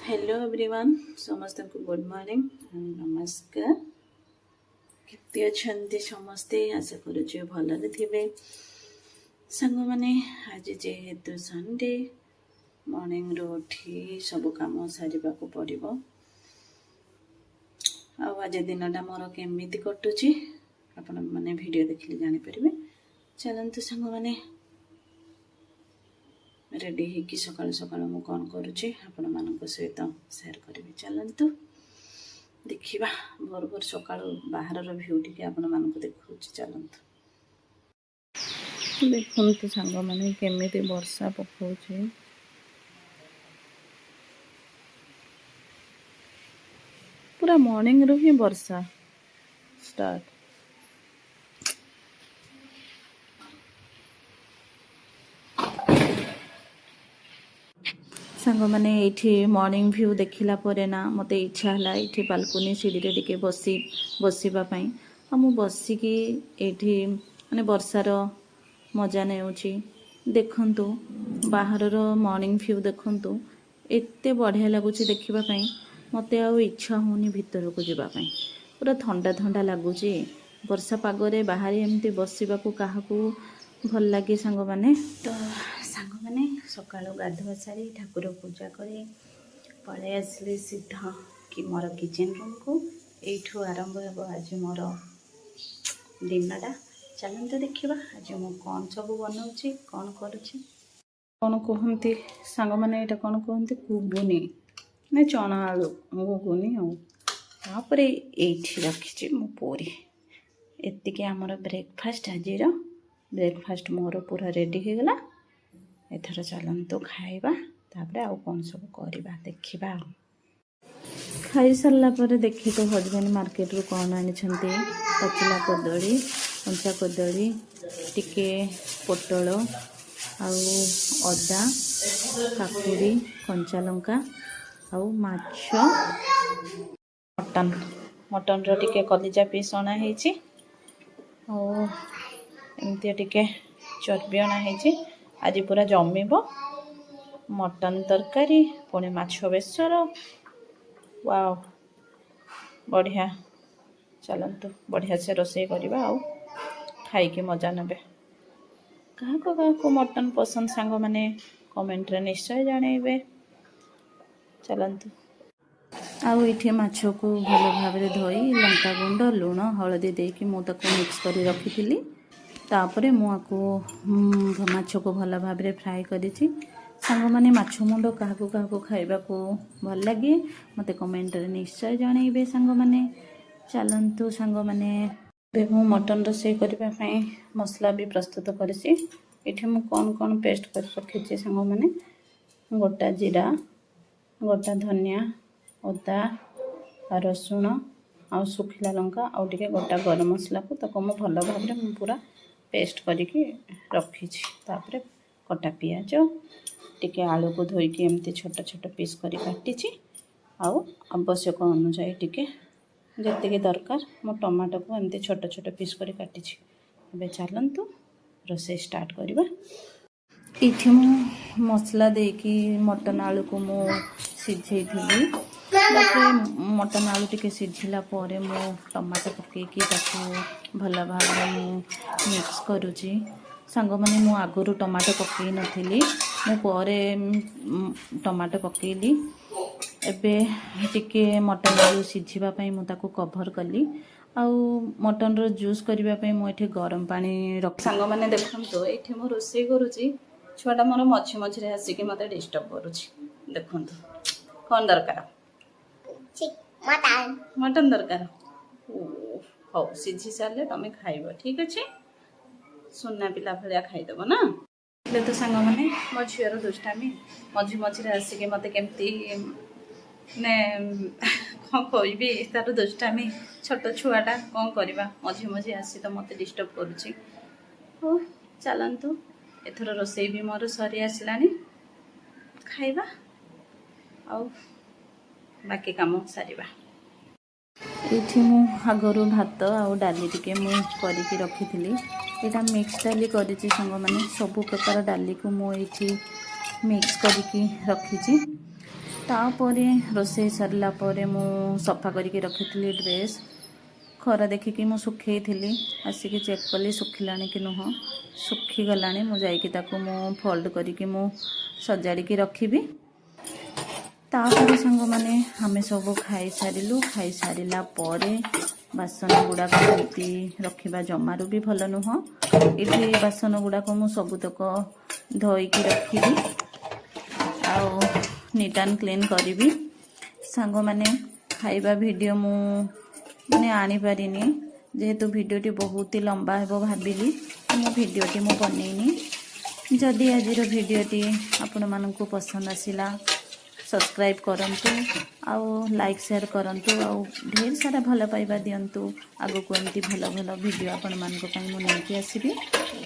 hello everyone समस्त को good morning नमस्कार केते अछंती समस्ते आशा करूचे भलरे थिबे संग माने आज जेहेतु संडे मॉर्निंग रो उठी सब काम सारिबा को पड़िबो आ आज दिनटा मोर केमिति कटुची आपण माने वीडियो देखिले जानि परिबे चलंतु संग माने रेडी होगी सकाल सकाल मु कौन करुच्ची आपण मान सहित सेयार करी चलतु देखा भोर भोर सकाल बाहर भ्यू टी आपण मान देखा चलतु देखु सांग मैंने केमी वर्षा पकाउे पूरा मॉर्निंग रू ही वर्षा स्टार्ट सांग मैंने ये मॉर्निंग व्यू देखला परे ना मत इच्छा है ये बालकनी सीढ़ी टिके बसवाई मु बसिकी ये माने वर्षार मजा नेउची देखंतु बाहर मॉर्निंग व्यू देखंतु एते बढ़िया लगुच देखापी मत इच्छा होनी भितर को जीवाई पूरा ठंडा ठंडा लगुच वर्षा पागरे बाहर एमती बसवा क्या भल लगे सांग माने तो सांग माने सकाळु गाधुआ सारी ठाकुर पूजा करी पळे आसली सीधा कि मोर किचन रूम को एठू आरंभ हो आज मोर दिनटा चलते देखा आज मु कौन सब बनाऊँगी कौन करुच्ची कौन कहती सांग मैंने यहाँ कौन कहते घुगुनी ना चना आलू घुगुनी आपर ये रखी मो पूरी एतिके आमर ब्रेकफास्ट आज ब्रेकफास्ट मोर पूरा रेडी हो गला एथर चलतु खाइबा तापर आउ कौन सब करवा देखा खाई सारा पर देखी तो हजबैंड मार्केट रू कौन आनी पचिला कदली कंचा कदली टिके पोटल आउ अदा काकुड़ी कंचा लंका आउ माछ मटन मटन रो टिके कलिजा पीस अना हेची आउ एमती टिके चर्बी अना हेची आज पूरा जमीब मटन तरकारी पुणी माछ बेसर वाओ बढ़िया चलतु बढ़िया से रोषे करवा आउ खाई मजा ने क्या मटन पसंद सांग मैंने कमेंट रे निश्चय जानइबे चलतु आउ ये माछ को भल भाव धोई लंका गुंड लुण हलदी देकी मुझे मिक्स कर रखी तापर मुझको माछ को भल भाव फ्राए करी सांग मैंने माछ मुंड क्या खाइबा को भल लगे मते कमेंट रे निश्चय जानइबे सांग मैंने चलतु सांग मैंने मु मटन रोषे करने मसला भी प्रस्तुत करी मु कौन कौन पेस्ट कर रखी सांग मैंने गोटा जीरा गोटा धनिया अदा रसुण आ सुखिला लंका आउ टिके गोटा गरम मसला को तक मु भल भाव पूरा पेस्ट करके रखी तापर कटा पियाज टिके आलू को धोईकी एमती छोट छोट पीस कर काटी आउ आवश्यक अनुसार टिके जी दरकार मो टमाटो को एमती छोट छोट पीस कर काटी ए चलतु रोषे स्टार्ट करवा ये मु मसला देकी मटन आलू को मु सिझे मटन आलू टिके सिझिला परे मु टमाटो पकेकी भल भाव मिक्स करुची सांग मैंने मु आगुरी टमाटो पकई नथिली मु परे टमाटो पकेली एबे टिके मटन आलू सिझिबा मु ताको कभर कली आउ मटन रो जूस करबा पई मु एठी गरम पानी रख सांग मैंने देखंतो एठी मु रोषे करूची छुआटा मोर मझी मझी आसिक मत डिस्टर्ब करुची देखंतो कौन दरकार मटन दरकार हो सीझी सारे तुम खाइब ठीक अच्छे सुना पिला भाया खाईदेव ना तो सांग मैंने मो झीर दुष्टामी मझी मझी आसिक मत केमती ने कौन कहबी तार दुष्टामी छोट छुआटा कौन करवा मझी मझी आसी तो मत डिस्टर्ब करुच्ची हो चलतु एथर रोषे भी मोर सरी आसला खाइबा आउ बाकी काम सारिबा ये मु आगरू भात आउ डाली टिके मु करके रखी यहाँ मिक्स डाली करी सांग मैंने सबु प्रकार डाली को मु मिक्स करके रखी तापरे रोषे सरला परे मु सफा करके रखी ड्रेस खरा देखिकी मु सुखे थी आसिक चेक कली सुखिला कि नुह सुखीगला मु फोल्ड करके मु सजाड़ी रखी तापर सांग मैंने आम सब खाई सारू खाई सारा बासन गुड़ाक एमती रखा जमारू भी भल नुह ये बासन गुड़ाक मु सबुतक धोईकी रखी आउ नीट एंड क्लीन करी सांग मैंने खाइबा वीडियो मु मैंने आनी पारिनी जेहेतु वीडियोटी बहुत ही लंबा है भाविली मो वीडियोटी मु बनईनी जदि आज वीडियोटी आपण मानकु पसंद आसिला सब्सक्राइब करंतु आउ लाइक शेयर करंतु आउ ढेर सारा भल पाइबा दियंतु आगो को एमती भल भल वीडियो आपण मानक पई मु नेकी आसीबी